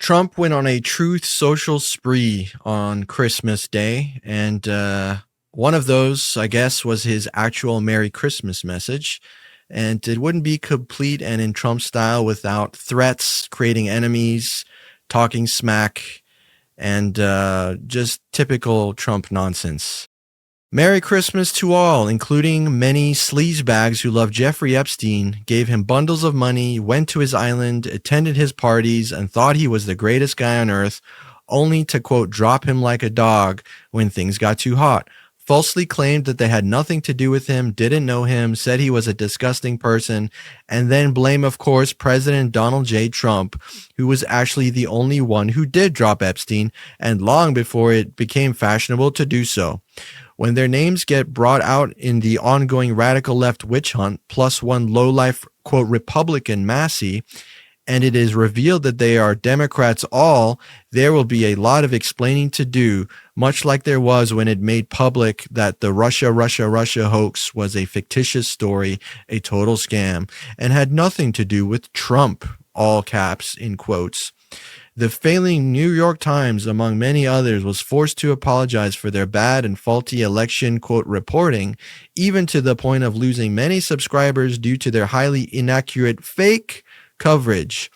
Trump went on a truth social spree on Christmas Day, and one of those, I guess, was his actual Merry Christmas message. And it wouldn't be complete and in Trump style without threats, creating enemies, talking smack, and just typical Trump nonsense. Merry Christmas to all, including many sleazebags who love Jeffrey Epstein, gave him bundles of money, went to his island, attended his parties, and thought he was the greatest guy on earth, only to, quote, drop him like a dog when things got too hot. Falsely claimed that they had nothing to do with him, didn't know him, said he was a disgusting person, and then blame, of course, President Donald J. Trump, who was actually the only one who did drop Epstein, and long before it became fashionable to do so. When their names get brought out in the ongoing radical left witch hunt, plus one lowlife, quote, Republican Massie, and it is revealed that they are Democrats all, there will be a lot of explaining to do, much like there was when it made public that the Russia hoax was a fictitious story, a total scam, and had nothing to do with Trump, all caps in quotes. The failing New York Times, among many others, was forced to apologize for their bad and faulty election, quote, reporting, even to the point of losing many subscribers due to their highly inaccurate fake coverage.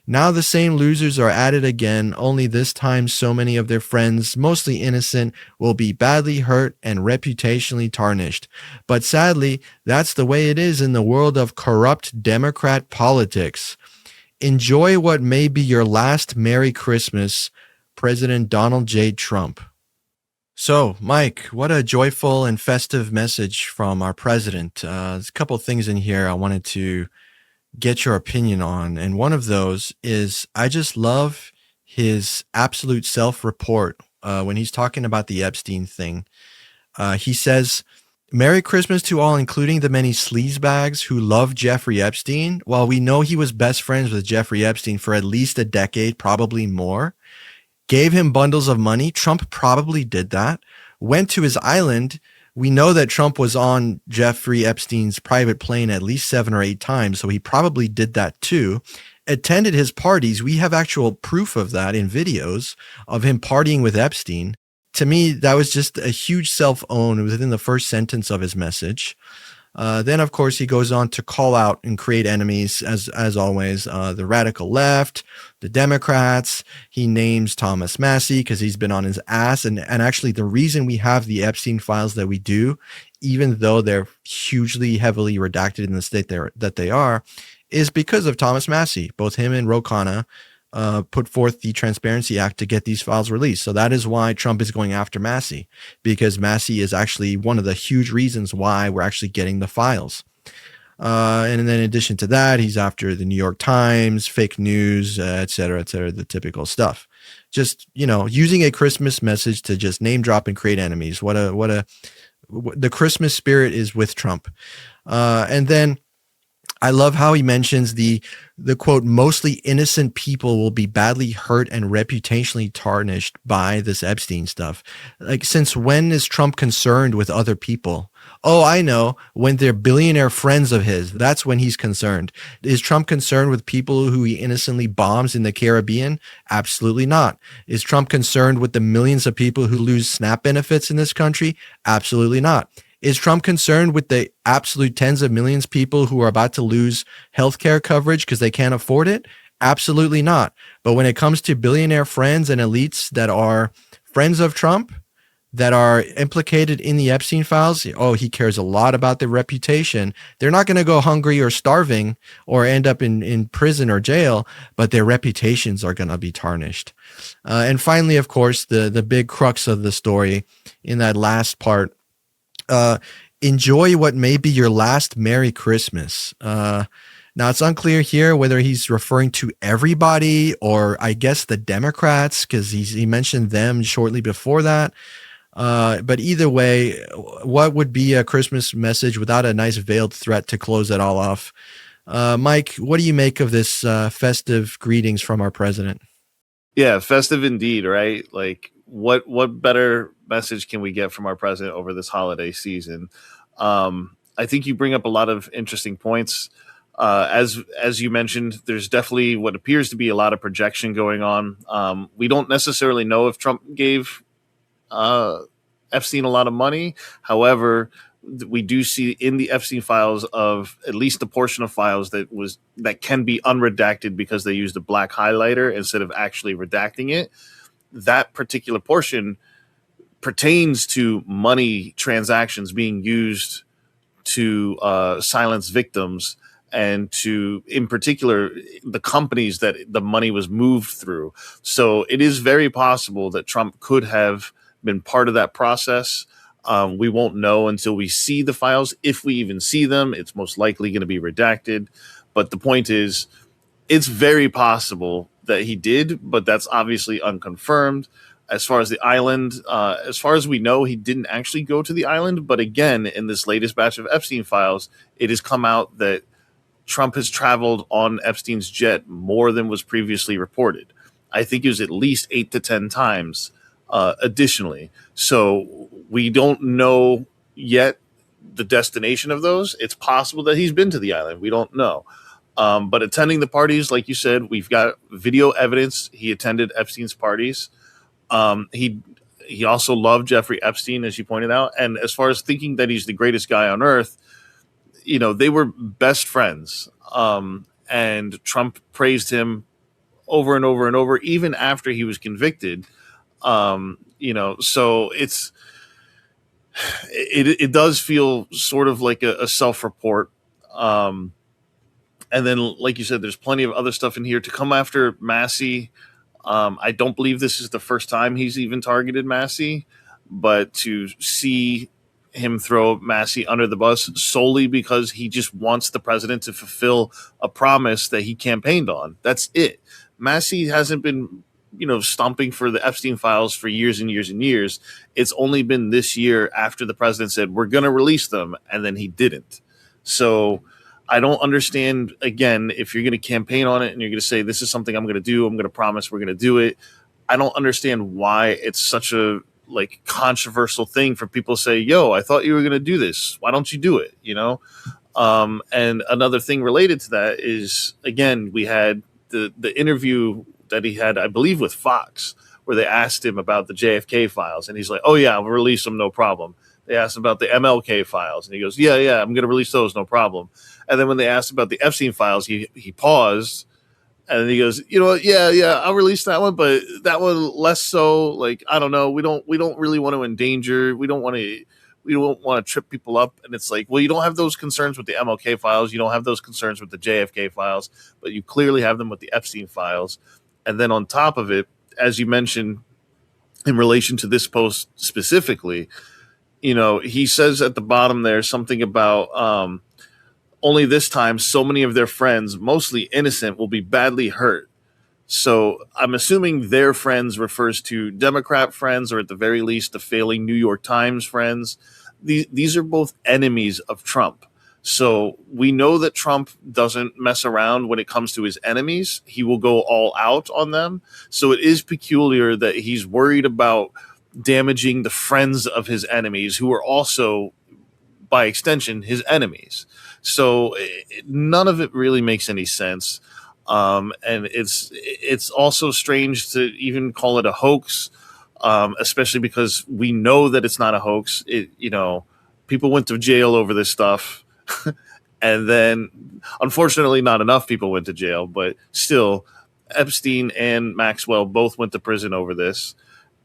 Now the same losers are at it again, only this time so many of their friends, mostly innocent, will be badly hurt and reputationally tarnished. But sadly, that's the way it is in the world of corrupt Democrat politics. Enjoy what may be your last Merry Christmas, President Donald J. Trump. So, Mike, what a joyful and festive message from our president. There's a couple of things in here I wanted to get your opinion on. And one of those is I just love his absolute self-report when he's talking about the Epstein thing. He says, Merry Christmas to all, including the many sleazebags who love Jeffrey Epstein. While we know he was best friends with Jeffrey Epstein for at least a decade, probably more, gave him bundles of money. Trump probably did that. Went to his island. We know that Trump was on Jeffrey Epstein's private plane at least 7 or 8 times, so he probably did that too. Attended his parties. We have actual proof of that in videos of him partying with Epstein. To me, that was just a huge self-own within the first sentence of his message. Then, of course, he goes on to call out and create enemies, as always, the radical left, the Democrats. He names Thomas Massie because he's been on his ass. And actually, the reason we have the Epstein files that we do, even though they're hugely heavily redacted in the state that they are, is because of Thomas Massie. Both him and Ro Khanna put forth the Transparency Act to get these files released. So that is why Trump is going after Massie, because Massie is actually one of the huge reasons why we're actually getting the files. And then in addition to that, he's after the New York Times, fake news, et cetera, the typical stuff. Just, using a Christmas message to just name drop and create enemies. The Christmas spirit is with Trump. And then I love how he mentions the quote, mostly innocent people will be badly hurt and reputationally tarnished by this Epstein stuff. Like, since when is Trump concerned with other people? Oh, I know. When they're billionaire friends of his, that's when he's concerned. Is Trump concerned with people who he innocently bombs in the Caribbean? Absolutely not. Is Trump concerned with the millions of people who lose SNAP benefits in this country? Absolutely not. Is Trump concerned with the absolute tens of millions of people who are about to lose healthcare coverage because they can't afford it? Absolutely not. But when it comes to billionaire friends and elites that are friends of Trump, that are implicated in the Epstein files, he cares a lot about their reputation. They're not going to go hungry or starving or end up in prison or jail, but their reputations are going to be tarnished. And finally, of course, the big crux of the story in that last part, enjoy what may be your last Merry Christmas. Now, it's unclear here whether he's referring to everybody or I guess the Democrats, because he mentioned them shortly before that. But either way, what would be a Christmas message without a nice veiled threat to close it all off? Mike, what do you make of this festive greetings from our president? Yeah, festive indeed, right? Like, what better message can we get from our president over this holiday season? I think you bring up a lot of interesting points. As you mentioned, there's definitely what appears to be a lot of projection going on. We don't necessarily know if Trump gave uh, Epstein a lot of money. However, we do see in the Epstein files of at least a portion of files that can be unredacted because they used a black highlighter instead of actually redacting it. That particular portion pertains to money transactions being used to silence victims and to, in particular, the companies that the money was moved through. So it is very possible that Trump could have been part of that process. We won't know until we see the files. If we even see them, it's most likely going to be redacted. But the point is, it's very possible that he did, but that's obviously unconfirmed. As far as the island, as far as we know, he didn't actually go to the island. But again, in this latest batch of Epstein files, it has come out that Trump has traveled on Epstein's jet more than was previously reported. I think it was at least 8 to 10 times additionally. So we don't know yet the destination of those. It's possible that he's been to the island. We don't know. But attending the parties, like you said, we've got video evidence. He attended Epstein's parties. He also loved Jeffrey Epstein, as you pointed out. And as far as thinking that he's the greatest guy on earth, they were best friends. And Trump praised him over and over and over, even after he was convicted. So it does feel sort of like a self-report. And then, like you said, there's plenty of other stuff in here to come after Massie. I don't believe this is the first time he's even targeted Massie, but to see him throw Massie under the bus solely because he just wants the president to fulfill a promise that he campaigned on. That's it. Massie hasn't been, stomping for the Epstein files for years and years and years. It's only been this year after the president said, we're going to release them, and then he didn't. So I don't understand, again, if you're going to campaign on it and you're going to say, this is something I'm going to do, I'm going to promise we're going to do it. I don't understand why it's such a controversial thing for people to say, yo, I thought you were going to do this. Why don't you do it? And another thing related to that is, again, we had the interview that he had, I believe, with Fox, where they asked him about the JFK files. And he's like, oh, yeah, I'll release them, no problem. They asked him about the MLK files. And he goes, yeah, I'm going to release those, no problem. And then when they asked about the Epstein files, he paused. And then he goes, you know what? Yeah, I'll release that one, but that one less so. I don't know. We don't really want to endanger. We don't want to trip people up. And it's like, well, you don't have those concerns with the MLK files. You don't have those concerns with the JFK files, but you clearly have them with the Epstein files. And then on top of it, as you mentioned, in relation to this post specifically, he says at the bottom there something about only this time so many of their friends, mostly innocent, will be badly hurt. So I'm assuming their friends refers to Democrat friends, or at the very least the failing New York Times friends. These are both enemies of Trump. So we know that Trump doesn't mess around when it comes to his enemies. He will go all out on them. So it is peculiar that he's worried about damaging the friends of his enemies, who are also, by extension, his enemies. So none of it really makes any sense. And it's also strange to even call it a hoax, especially because we know that it's not a hoax. People went to jail over this stuff. And then, unfortunately, not enough people went to jail, but still, Epstein and Maxwell both went to prison over this.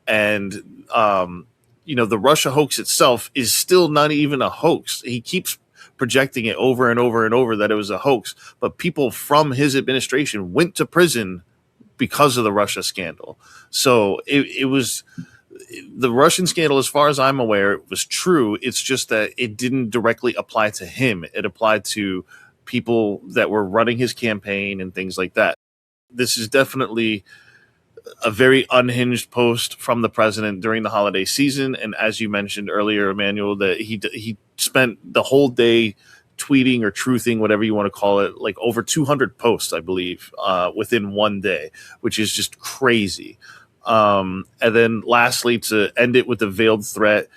And, the Russia hoax itself is still not even a hoax. He keeps projecting it over and over and over that it was a hoax, but people from his administration went to prison because of the Russia scandal. So it was the Russian scandal, as far as I'm aware, was true. It's just that it didn't directly apply to him. It applied to people that were running his campaign and things like that. This is definitely a very unhinged post from the president during the holiday season. And as you mentioned earlier, Emmanuel, that he spent the whole day tweeting or truthing, whatever you want to call it, over 200 posts, I believe, within one day, which is just crazy. And then lastly, to end it with a veiled threat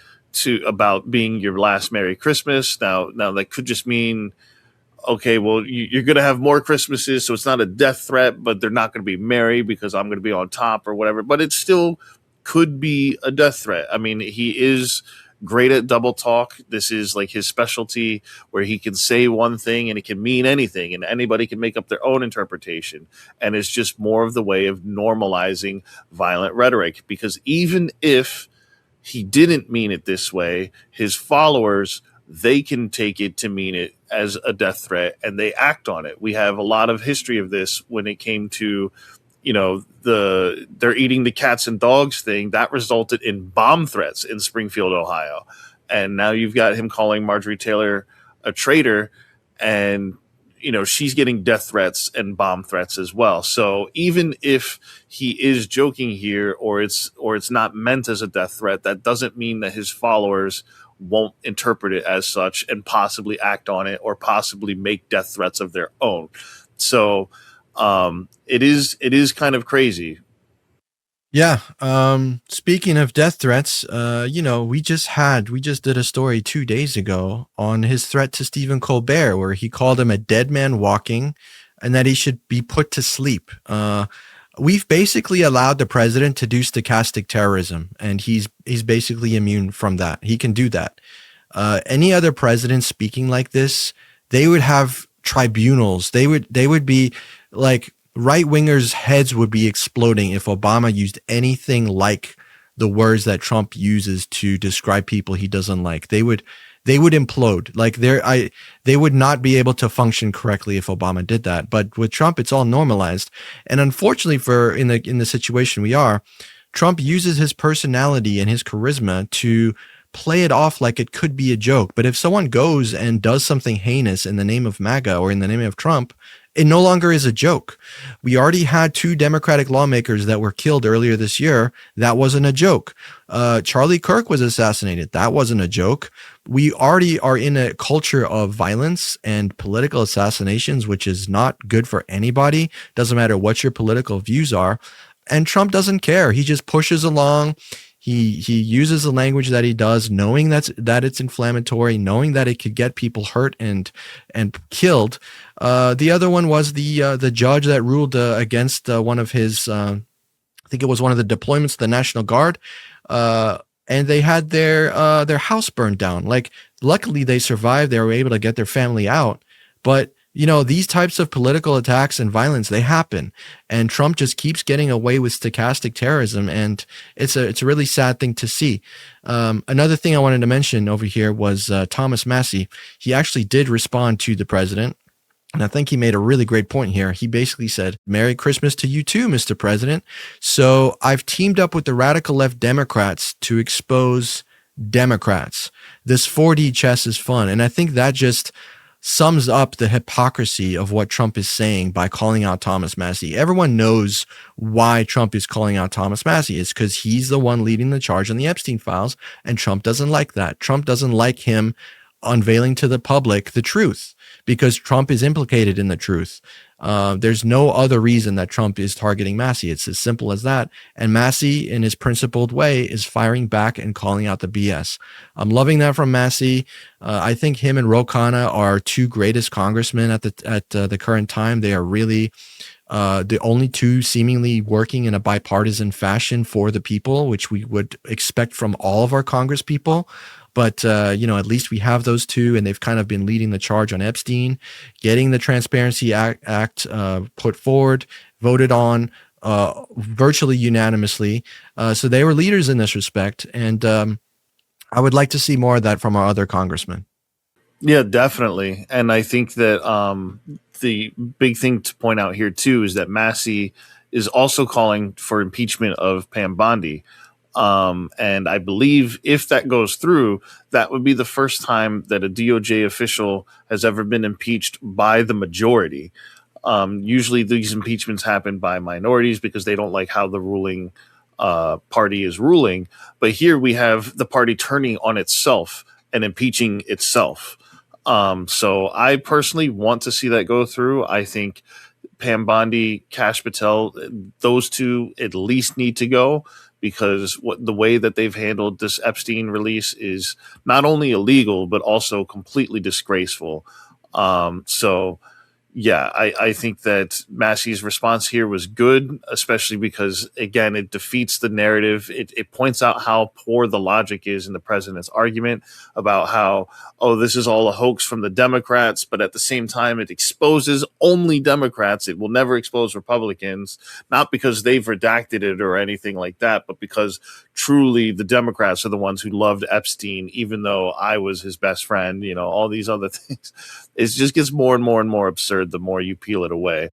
about being your last Merry Christmas. Now that could just mean, okay, well, you're going to have more Christmases, so it's not a death threat, but they're not going to be merry because I'm going to be on top or whatever. But it still could be a death threat. I mean, he is great at double talk. This is like his specialty, where he can say one thing and it can mean anything, and anybody can make up their own interpretation. And it's just more of the way of normalizing violent rhetoric, because even if he didn't mean it this way, his followers, they can take it to mean it as a death threat and they act on it. We have a lot of history of this when it came to, they're eating the cats and dogs thing that resulted in bomb threats in Springfield, Ohio. And now you've got him calling Marjorie Taylor a traitor, and she's getting death threats and bomb threats as well. So even if he is joking here, or it's not meant as a death threat, that doesn't mean that his followers won't interpret it as such and possibly act on it, or possibly make death threats of their own. So it is kind of crazy. Yeah. Speaking of death threats, we just did a story 2 days ago on his threat to Stephen Colbert, where he called him a dead man walking and that he should be put to sleep. We've basically allowed the president to do stochastic terrorism, and he's basically immune from that. He can do that. Any other president speaking like this, they would have tribunals. They would be like, right wingers' heads would be exploding if Obama used anything like the words that Trump uses to describe people he doesn't like. They would implode. Like they would not be able to function correctly if Obama did that. But with Trump, it's all normalized. And unfortunately, in the situation we are, Trump uses his personality and his charisma to play it off like it could be a joke. But if someone goes and does something heinous in the name of MAGA or in the name of Trump, it no longer is a joke. We already had 2 Democratic lawmakers that were killed earlier this year. That wasn't a joke. Charlie Kirk was assassinated. That wasn't a joke. We already are in a culture of violence and political assassinations, which is not good for anybody. Doesn't matter what your political views are. And Trump doesn't care. He just pushes along. He uses the language that he does, knowing that it's inflammatory, knowing that it could get people hurt and killed. The other one was the judge that ruled against one of his, I think it was one of the deployments of the National Guard, and they had their house burned down. Like, luckily they survived; they were able to get their family out. But these types of political attacks and violence, they happen, and Trump just keeps getting away with stochastic terrorism, and it's a really sad thing to see. Another thing I wanted to mention over here was Thomas Massie. He actually did respond to the president, and I think he made a really great point here. He basically said, "Merry Christmas to you too, Mr. President. So I've teamed up with the radical left Democrats to expose Democrats. This 4D chess is fun." And I think that just sums up the hypocrisy of what Trump is saying by calling out Thomas Massie. Everyone knows why Trump is calling out Thomas Massie. It's because he's the one leading the charge on the Epstein files, and Trump doesn't like that. Trump doesn't like him unveiling to the public the truth, because Trump is implicated in the truth. There's no other reason that Trump is targeting Massie. It's as simple as that. And Massie, in his principled way, is firing back and calling out the BS. I'm loving that from Massie. I think him and Ro Khanna are 2 greatest congressmen at the current time. They are really the only 2 seemingly working in a bipartisan fashion for the people, which we would expect from all of our Congress people. But, at least we have those 2, and they've kind of been leading the charge on Epstein, getting the Transparency Act put forward, voted on virtually unanimously. So they were leaders in this respect. And I would like to see more of that from our other congressmen. Yeah, definitely. And I think that the big thing to point out here, too, is that Massie is also calling for impeachment of Pam Bondi. And I believe if that goes through, that would be the first time that a DOJ official has ever been impeached by the majority. Usually these impeachments happen by minorities because they don't like how the ruling party is ruling. But here we have the party turning on itself and impeaching itself. So I personally want to see that go through. I think Pam Bondi, Kash Patel, those 2 at least need to go, because the way that they've handled this Epstein release is not only illegal, but also completely disgraceful. So yeah, I think that Massey's response here was good, especially because, again, it defeats the narrative. It points out how poor the logic is in the president's argument about how, oh, this is all a hoax from the Democrats, but at the same time, it exposes only Democrats. It will never expose Republicans, not because they've redacted it or anything like that, but because truly the Democrats are the ones who loved Epstein, even though I was his best friend, all these other things. It just gets more and more and more absurd the more you peel it away.